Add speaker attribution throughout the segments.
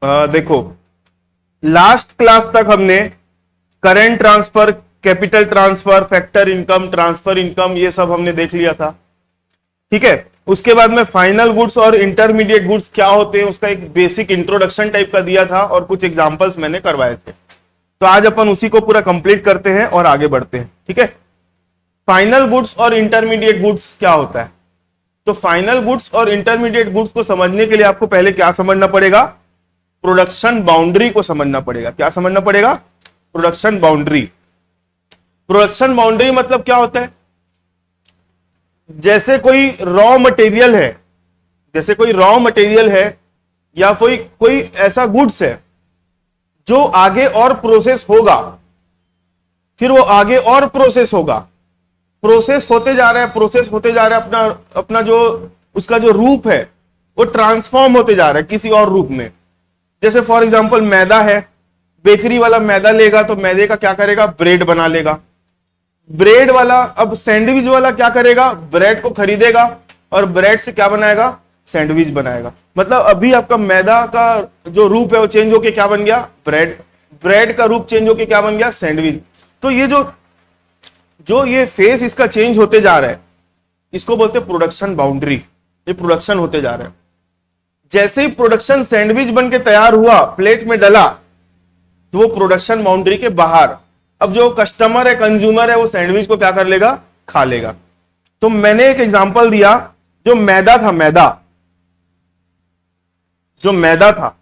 Speaker 1: देखो, last class तक हमने current transfer, capital transfer, factor income, transfer income, ये सब हमने देख लिया था। ठीक है, उसके बाद में फाइनल गुड्स और इंटरमीडिएट गुड्स क्या होते हैं उसका एक बेसिक इंट्रोडक्शन टाइप का दिया था और कुछ एग्जांपल्स मैंने करवाए थे। तो आज अपन उसी को पूरा कंप्लीट करते हैं और आगे बढ़ते हैं। ठीक है, फाइनल गुड्स और इंटरमीडिएट गुड्स क्या होता है? तो फाइनल गुड्स और इंटरमीडिएट गुड्स को समझने के लिए आपको पहले क्या समझना पड़ेगा? प्रोडक्शन बाउंड्री को समझना पड़ेगा। क्या समझना पड़ेगा? Production boundary. प्रोडक्शन बाउंड्री मतलब क्या होता है? जैसे कोई रॉ मटेरियल है, जैसे कोई रॉ मटेरियल है या कोई ऐसा गुड्स है जो आगे और प्रोसेस होगा, फिर वो आगे और प्रोसेस होगा, प्रोसेस होते जा रहा है, प्रोसेस होते जा रहा है, अपना जो उसका जो रूप है वो ट्रांसफॉर्म होते जा रहा है किसी और रूप में। जैसे फॉर एग्जांपल मैदा है, बेकरी वाला मैदा लेगा तो मैदे का क्या करेगा? ब्रेड बना लेगा। ब्रेड वाला, अब सैंडविच वाला क्या करेगा? ब्रेड को खरीदेगा और ब्रेड से क्या बनाएगा? सैंडविच बनाएगा। मतलब अभी आपका मैदा का जो रूप है वो चेंज होके क्या बन गया? ब्रेड। ब्रेड का रूप चेंज होके क्या बन गया? सैंडविच। तो ये जो ये फेस इसका चेंज होते जा रहा है, इसको बोलते हैं प्रोडक्शन बाउंड्री। ये प्रोडक्शन होते जा रहा है। जैसे ही प्रोडक्शन सैंडविच बन के तैयार हुआ, प्लेट में डला, तो वो प्रोडक्शन बाउंड्री के बाहर, अब जो कस्टमर है, कंज्यूमर है, वो सैंडविच को क्या कर लेगा? खा लेगा। तो मैंने एक एग्जांपल दिया, जो मैदा था, जो मैदा था,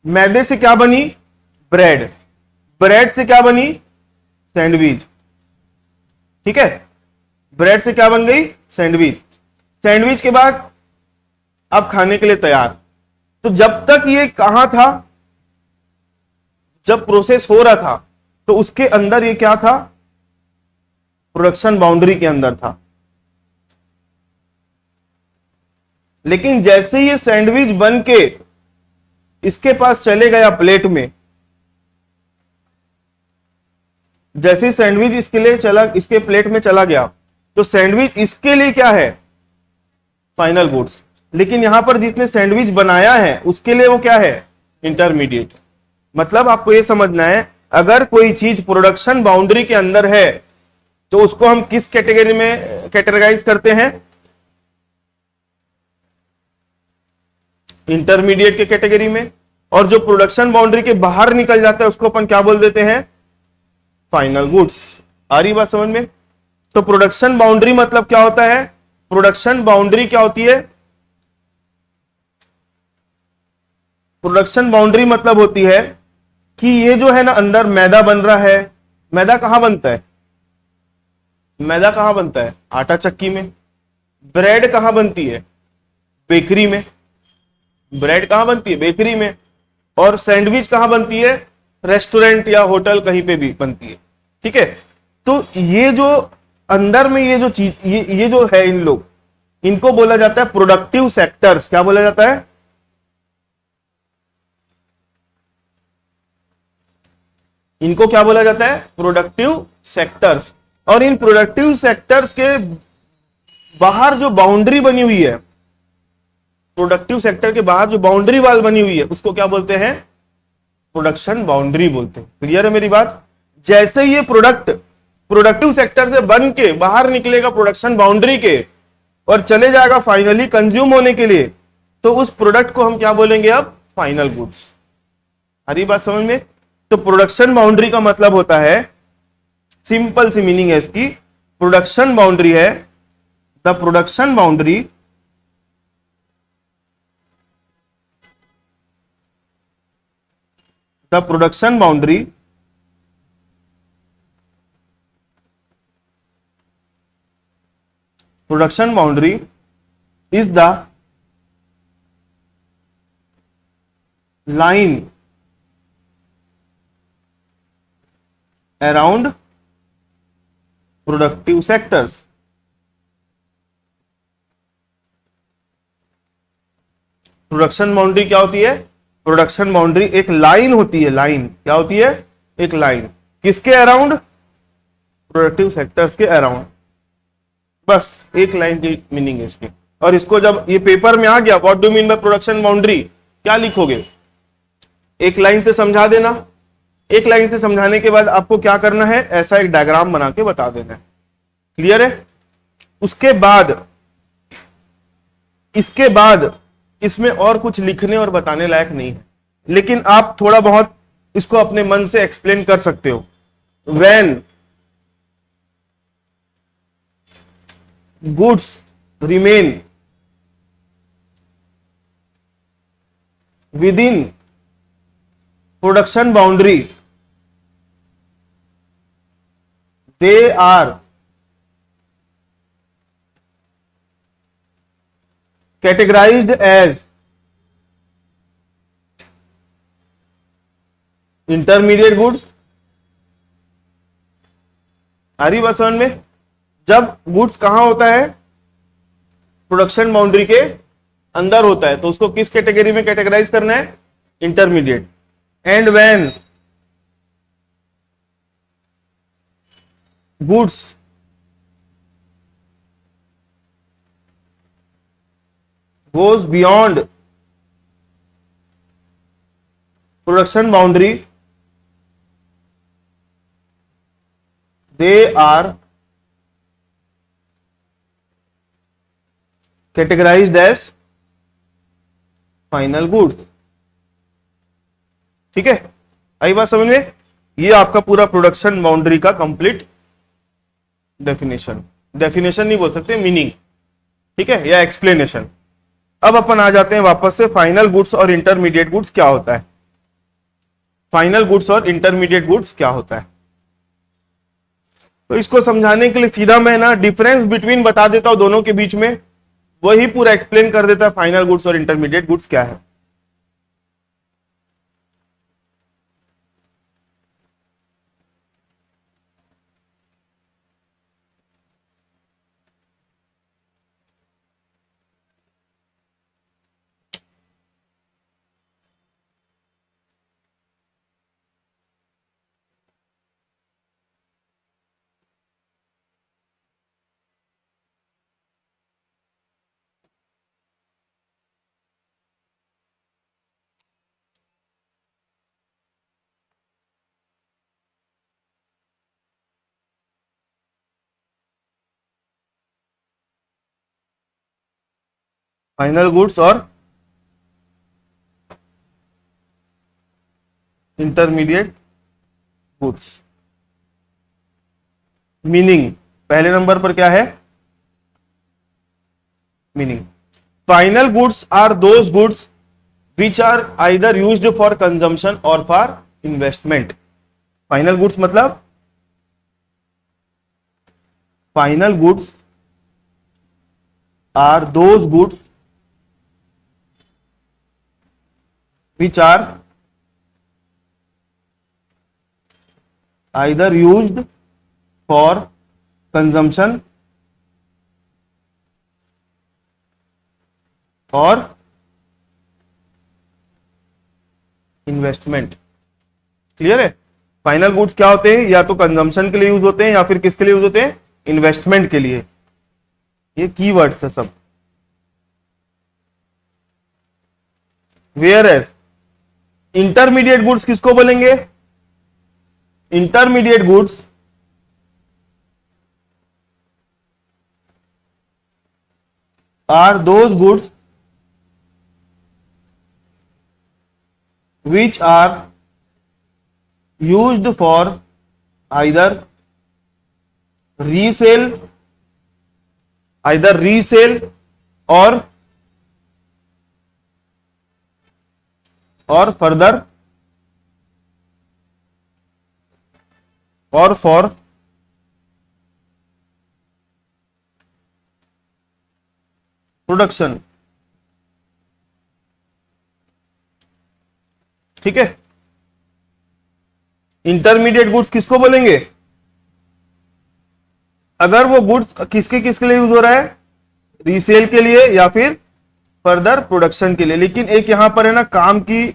Speaker 1: मैदे से क्या बनी? ब्रेड। ब्रेड से क्या बनी? सैंडविच। ठीक है, ब्रेड से क्या बन गई? सैंडविच। सैंडविच के बाद अब खाने के लिए तैयार। तो जब तक ये कहां था, जब प्रोसेस हो रहा था, तो उसके अंदर ये क्या था? प्रोडक्शन बाउंड्री के अंदर था। लेकिन जैसे ये सैंडविच बन के इसके पास चले गया प्लेट में, जैसे सैंडविच इसके प्लेट में चला गया, तो सैंडविच इसके लिए क्या है? Final goods. लेकिन यहां पर जिसने सैंडविच बनाया है उसके लिए वो क्या है? इंटरमीडिएट। मतलब आपको यह समझना है, अगर कोई चीज प्रोडक्शन बाउंड्री के अंदर है तो उसको हम किस कैटेगरी में कैटेगराइज करते हैं? इंटरमीडिएट के कैटेगरी में। और जो प्रोडक्शन बाउंड्री के बाहर निकल जाता है उसको अपन क्या बोल देते हैं? Final goods. आ रही बात समझ में? तो प्रोडक्शन बाउंड्री मतलब क्या होता है? प्रोडक्शन बाउंड्री क्या होती है? प्रोडक्शन बाउंड्री मतलब होती है कि ये जो है ना, अंदर मैदा बन रहा है। मैदा कहां बनता है? मैदा कहां बनता है? आटा चक्की में। ब्रेड कहां बनती है? बेकरी में। ब्रेड कहां बनती है? बेकरी में। और सैंडविच कहां बनती है? रेस्टोरेंट या होटल, कहीं पे भी बनती है। ठीक है, तो ये जो अंदर में ये जो चीज, ये जो है, इन लोग, इनको बोला जाता है प्रोडक्टिव सेक्टर्स। क्या बोला जाता है? इनको क्या बोला जाता है? Productive sectors. और इन प्रोडक्टिव सेक्टर्स के बाहर जो बाउंड्री बनी हुई है, प्रोडक्टिव सेक्टर के बाहर जो बाउंड्री वाल बनी हुई है, उसको क्या बोलते हैं? प्रोडक्शन बाउंड्री बोलते हैं। क्लियर है मेरी बात? जैसे ये प्रोडक्ट प्रोडक्टिव सेक्टर से बन के बाहर निकलेगा प्रोडक्शन बाउंड्री के और चले जाएगा फाइनली कंज्यूम होने के लिए, तो उस प्रोडक्ट को हम क्या बोलेंगे? अब फाइनल गुड्स। हरी बात समझ में? तो प्रोडक्शन बाउंड्री का मतलब होता है, सिंपल सी मीनिंग है इसकी, प्रोडक्शन बाउंड्री है the production boundary the production boundary production boundary is the line around productive sectors. Production boundary क्या होती है? प्रोडक्शन बाउंड्री एक लाइन होती है। लाइन क्या होती है? एक लाइन। किसके अराउंड? प्रोडक्टिव सेक्टर्स के अराउंड। बस एक लाइन की मीनिंग है इसकी। और इसको जब ये पेपर में आ गया, what do mean by production boundary, क्या लिखोगे? एक लाइन से समझा देना। एक लाइन से समझाने के बाद आपको क्या करना है, ऐसा एक डायग्राम बना के बता देना है। क्लियर है? उसके बाद इसके बाद इसमें और कुछ लिखने और बताने लायक नहीं है, लेकिन आप थोड़ा बहुत इसको अपने मन से एक्सप्लेन कर सकते हो। When goods remain within production boundary, they are categorized as intermediate goods. आ रही बात समझ में? जब गुड्स कहां होता है, प्रोडक्शन बाउंड्री के अंदर होता है, तो उसको किस कैटेगरी में कैटेगराइज करना है? Intermediate. And when goods goes beyond production boundary, they are categorized as final goods. ठीक है, आई बात समझ में? ये आपका पूरा प्रोडक्शन बाउंड्री का कंप्लीट डेफिनेशन, डेफिनेशन नहीं बोल सकते, मीनिंग, ठीक है, या एक्सप्लेनेशन। अब अपन आ जाते हैं वापस से, फाइनल गुड्स और इंटरमीडिएट गुड्स क्या होता है। फाइनल गुड्स और इंटरमीडिएट गुड्स क्या होता है, तो इसको समझाने के लिए सीधा मैं ना डिफरेंस बिटवीन बता देता हूं दोनों के बीच में, वही पूरा एक्सप्लेन कर देता है फाइनल गुड्स और इंटरमीडिएट गुड्स क्या है। फाइनल गुड्स और इंटरमीडिएट गुड्स। मीनिंग पहले नंबर पर क्या है? Meaning, final goods are those goods which are either used for consumption और फॉर इन्वेस्टमेंट। फाइनल गुड्स मतलब, final goods are those goods which are either used for consumption or investment। Clear है? Final goods क्या होते हैं? या तो consumption के लिए यूज होते हैं या फिर किसके लिए यूज होते हैं? इन्वेस्टमेंट के लिए। ये कीवर्ड्स है सब। वेयर एज इंटरमीडिएट गुड्स किसको बोलेंगे? Intermediate goods are those goods which are used for either resale or further or for production. ठीक है, इंटरमीडिएट गुड्स किसको बोलेंगे? अगर वो गुड्स किसके किसके लिए यूज हो रहा है? रीसेल के लिए या फिर फर्दर प्रोडक्शन के लिए। लेकिन एक यहां पर है ना काम की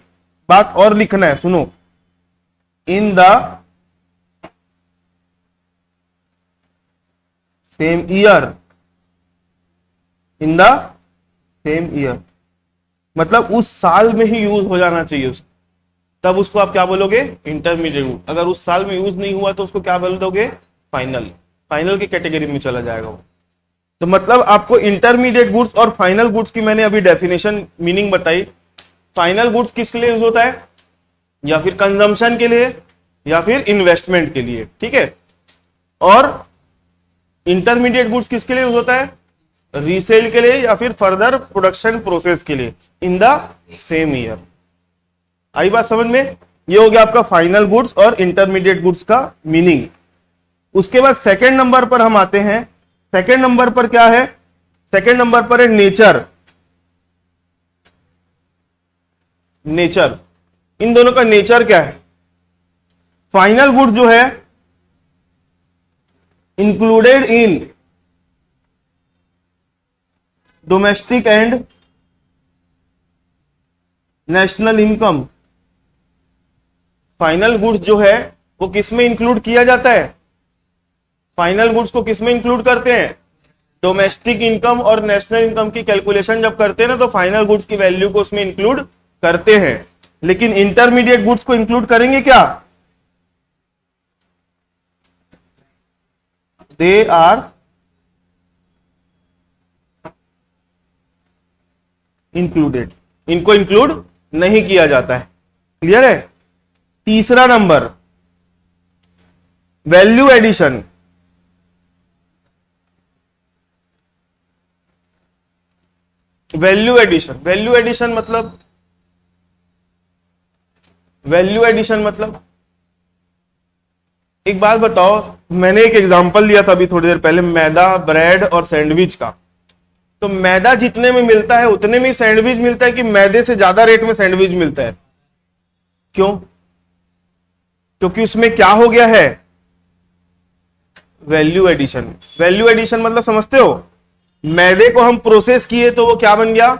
Speaker 1: बात और लिखना है, सुनो। In the same year, in the same year, मतलब उस साल में ही यूज हो जाना चाहिए उसको, तब उसको आप क्या बोलोगे, इंटरमीडिएट गुड। अगर उस साल में यूज नहीं हुआ तो उसको क्या बोल दोगे, फाइनल, फाइनल की कैटेगरी में चला जाएगा वो। तो मतलब आपको इंटरमीडिएट गुड्स और फाइनल गुड्स की मैंने अभी डेफिनेशन मीनिंग बताई। फाइनल गुड्स किस लिए यूज होता है, या फिर कंजम्पशन के लिए या फिर इन्वेस्टमेंट के लिए, ठीक है। और इंटरमीडिएट गुड्स किसके लिए यूज होता है, रीसेल के लिए या फिर फर्दर प्रोडक्शन प्रोसेस के लिए इन द सेम ईयर। आई बात समझ में, ये हो गया आपका फाइनल गुड्स और इंटरमीडिएट गुड्स का मीनिंग। उसके बाद सेकंड नंबर पर हम आते हैं। सेकंड नंबर पर क्या है, सेकंड नंबर पर है नेचर। नेचर, इन दोनों का नेचर क्या है। फाइनल गुड जो है included in domestic and national income. Final goods जो है वो किस में इंक्लूड किया जाता है, फाइनल गुड्स को किस में इंक्लूड करते हैं, डोमेस्टिक इनकम और नेशनल इनकम की कैलकुलेशन जब करते हैं ना तो फाइनल गुड्स की वैल्यू को उसमें इंक्लूड करते हैं। लेकिन इंटरमीडिएट गुड्स को इंक्लूड करेंगे क्या, दे आर इंक्लूडेड, इनको इंक्लूड नहीं किया जाता है। क्लियर है। तीसरा number value addition. Value addition, value addition मतलब, वैल्यू एडिशन मतलब एक बात बताओ, मैंने एक एग्जांपल लिया था अभी थोड़ी देर पहले, मैदा, ब्रेड और सैंडविच का। तो मैदा जितने में मिलता है उतने में सैंडविच मिलता है कि मैदे से ज्यादा रेट में सैंडविच मिलता है, क्यों, क्योंकि उसमें क्या हो गया है, वैल्यू एडिशन। वैल्यू एडिशन मतलब समझते हो, मैदे को हम प्रोसेस किए तो वो क्या बन गया,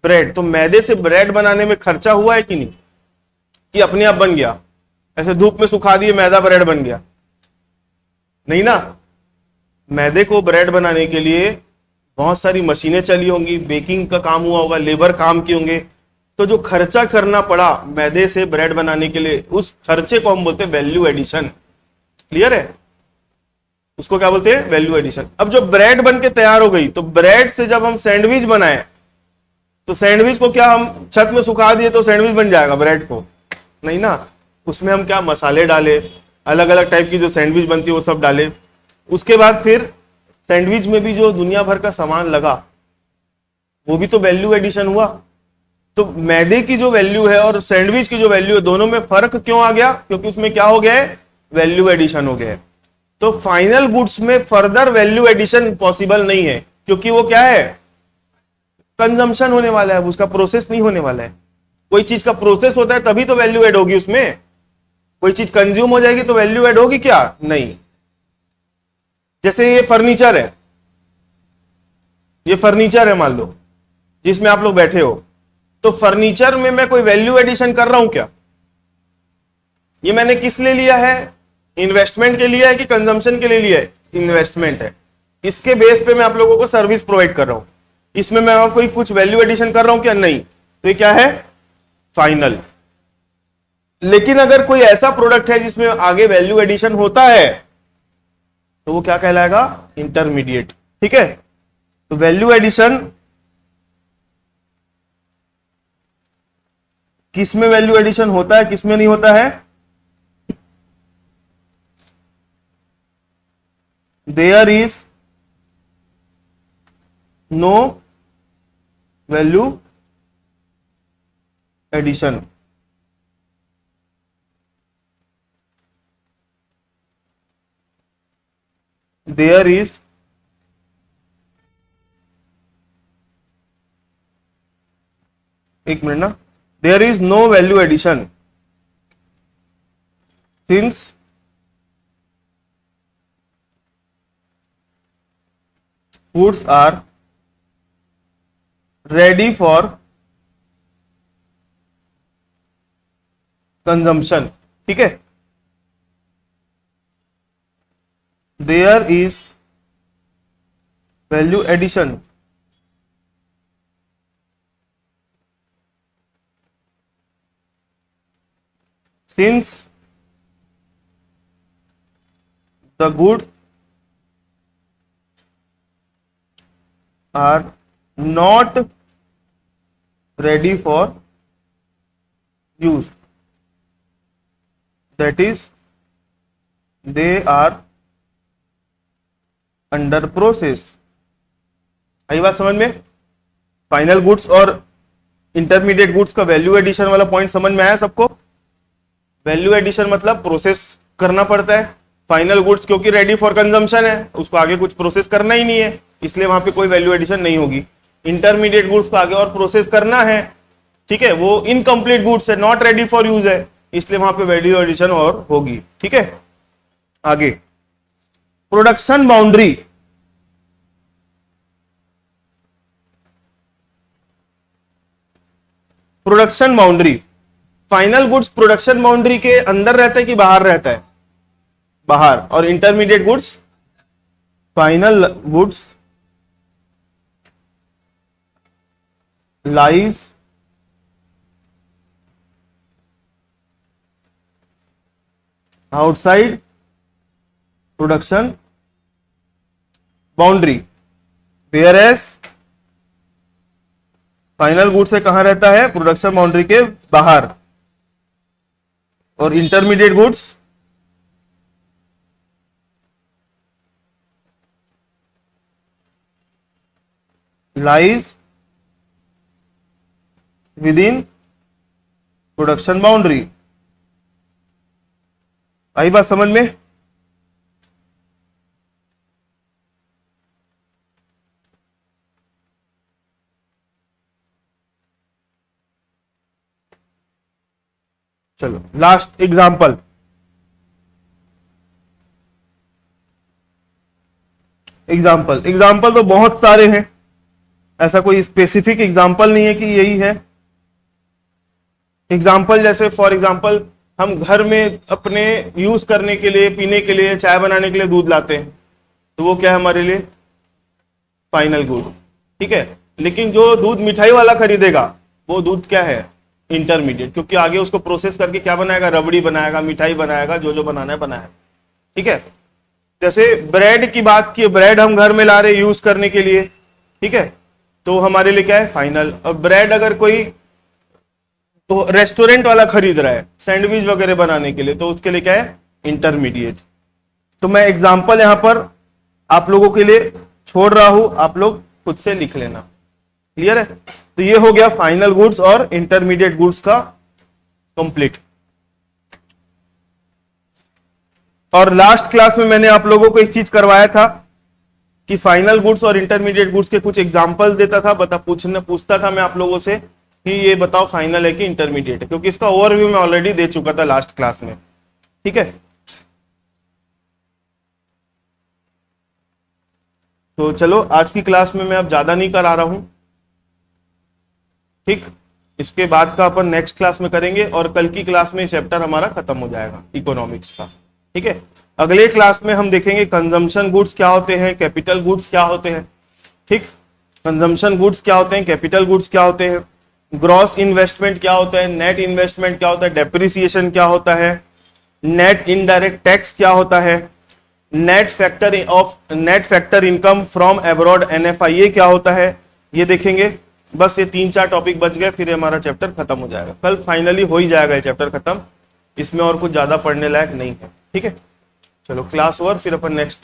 Speaker 1: ब्रेड। तो मैदे से ब्रेड बनाने में खर्चा हुआ है कि नहीं, कि अपने आप बन गया, ऐसे धूप में सुखा दिए मैदा ब्रेड बन गया, नहीं ना। मैदे को ब्रेड बनाने के लिए बहुत सारी मशीनें चली होंगी, बेकिंग का काम हुआ होगा, लेबर काम किए होंगे, तो जो खर्चा करना पड़ा मैदे से ब्रेड बनाने के लिए, उस खर्चे को हम बोलते हैं वैल्यू एडिशन। क्लियर है, उसको क्या बोलते हैं, वैल्यू एडिशन। अब जो ब्रेड बन के तैयार हो गई, तो ब्रेड से जब हम सैंडविच बनाए तो सैंडविच को क्या हम छत में सुखा दिए तो सैंडविच बन जाएगा ब्रेड को, नहीं ना। उसमें हम क्या मसाले डाले, अलग अलग टाइप की जो सैंडविच बनती है वो सब डाले। उसके बाद फिर सैंडविच में भी जो दुनिया भर का सामान लगा वो भी तो वैल्यू एडिशन हुआ। तो मैदे की जो वैल्यू है और सैंडविच की जो वैल्यू है, दोनों में फर्क क्यों आ गया, क्योंकि उसमें क्या हो गया है, वैल्यू एडिशन हो गया है। तो फाइनल गुड्स में फर्दर वैल्यू एडिशन पॉसिबल नहीं है, क्योंकि वो क्या है, कंजम्पशन होने वाला है, उसका प्रोसेस नहीं होने वाला है। कोई चीज का प्रोसेस होता है तभी तो वैल्यू एड होगी उसमें, कोई चीज कंज्यूम हो जाएगी तो वैल्यू एड होगी क्या, नहीं। जैसे ये फर्नीचर है, ये फर्नीचर है मान लो जिसमें आप लोग बैठे हो, तो फर्नीचर में मैं कोई वैल्यू एडिशन कर रहा हूं क्या, ये मैंने किस लिए लिया है, इन्वेस्टमेंट के लिए है कि कंजम्पशन के लिए लिया है, इन्वेस्टमेंट है। इसके बेस पे मैं आप लोगों को सर्विस प्रोवाइड कर रहा हूं, इसमें मैं और कोई कुछ वैल्यू एडिशन कर रहा हूं क्या, नहीं। तो ये क्या है, फाइनल। लेकिन अगर कोई ऐसा प्रोडक्ट है जिसमें आगे वैल्यू एडिशन होता है तो वो क्या कहलाएगा, इंटरमीडिएट। ठीक है, तो वैल्यू एडिशन किसमें वैल्यू एडिशन होता है, किसमें नहीं होता है, there is no value addition. There is एक मिनट ना, there is no value addition since foods are ready for consumption. ठीक है, there is value addition since the goods are not ready for use, that is they are under process. आई बात समझ में? Final goods और intermediate goods का value addition वाला point समझ में आया सबको? वैल्यू एडिशन मतलब प्रोसेस करना पड़ता है, फाइनल गुड्स क्योंकि रेडी फॉर कंजम्पशन है, उसको आगे कुछ प्रोसेस करना ही नहीं है, इसलिए वहां पे कोई वैल्यू एडिशन नहीं होगी। इंटरमीडिएट गुड्स को आगे और प्रोसेस करना है, ठीक है, वो इनकम्प्लीट गुड्स है, नॉट रेडी फॉर यूज है, इसलिए वहां पे वैल्यू एडिशन और होगी। ठीक है, आगे production boundary. Production boundary, final goods production boundary के अंदर रहता है कि बाहर रहता है? बाहर। और intermediate goods, final goods lies outside production boundary, whereas final goods से कहां रहता है? प्रोडक्शन बाउंड्री के बाहर। और intermediate goods lies within production boundary. आई बात समझ में? चलो लास्ट एग्जाम्पल। एग्जाम्पल तो बहुत सारे हैं, ऐसा कोई स्पेसिफिक एग्जाम्पल नहीं है कि यही है। एग्जाम्पल जैसे फॉर एग्जाम्पल हम घर में अपने यूज करने के लिए, पीने के लिए, चाय बनाने के लिए दूध लाते हैं, तो वो क्या है हमारे लिए? Final good. ठीक है, लेकिन जो दूध मिठाई वाला खरीदेगा वो दूध क्या है? इंटरमीडिएट, क्योंकि आगे उसको प्रोसेस करके क्या बनाएगा? रबड़ी बनाएगा, मिठाई बनाएगा, जो जो बनाना है बनाएगा। ठीक है, जैसे ब्रेड की बात की, ब्रेड हम घर में ला रहे यूज करने के लिए, ठीक है, तो हमारे लिए क्या है? फाइनल। और ब्रेड अगर कोई तो रेस्टोरेंट वाला खरीद रहा है सैंडविच वगैरह बनाने के लिए, तो उसके लिए क्या है? इंटरमीडिएट। तो मैं एग्जांपल यहां पर आप लोगों के लिए छोड़ रहा हूं, आप लोग खुद से लिख लेना। क्लियर है? तो ये हो गया फाइनल गुड्स और इंटरमीडिएट गुड्स का कंप्लीट। और लास्ट क्लास में मैंने आप लोगों को एक चीज करवाया था कि फाइनल गुड्स और इंटरमीडिएट गुड्स के कुछ एग्जांपल देता था, पूछता था मैं आप लोगों से कि ये बताओ फाइनल है कि इंटरमीडिएट है, क्योंकि इसका ओवरव्यू मैं ऑलरेडी दे चुका था लास्ट क्लास में। ठीक है, तो चलो आज की क्लास में मैं अब ज्यादा नहीं करा रहा हूं। ठीक, इसके बाद का अपन नेक्स्ट क्लास में करेंगे और कल की क्लास में चैप्टर हमारा खत्म हो जाएगा इकोनॉमिक्स का। ठीक है, अगले क्लास में हम देखेंगे कंजम्पशन गुड्स क्या होते हैं, कैपिटल गुड्स क्या होते हैं। ठीक, कंजम्पशन गुड्स क्या होते हैं, कैपिटल गुड्स क्या होते हैं, ग्रॉस इन्वेस्टमेंट क्या होता है, नेट इन्वेस्टमेंट क्या होता है, डेप्रिसिएशन क्या होता है, नेट इनडायरेक्ट टैक्स क्या होता है, net factor income from abroad NFIA क्या होता है, ये देखेंगे। बस ये 3-4 टॉपिक बच गए, फिर हमारा चैप्टर खत्म हो जाएगा। कल फाइनली हो ही जाएगा ये चैप्टर खत्म, इसमें और कुछ ज्यादा पढ़ने लायक नहीं है। ठीक है, चलो क्लास ओवर, फिर अपन नेक्स्ट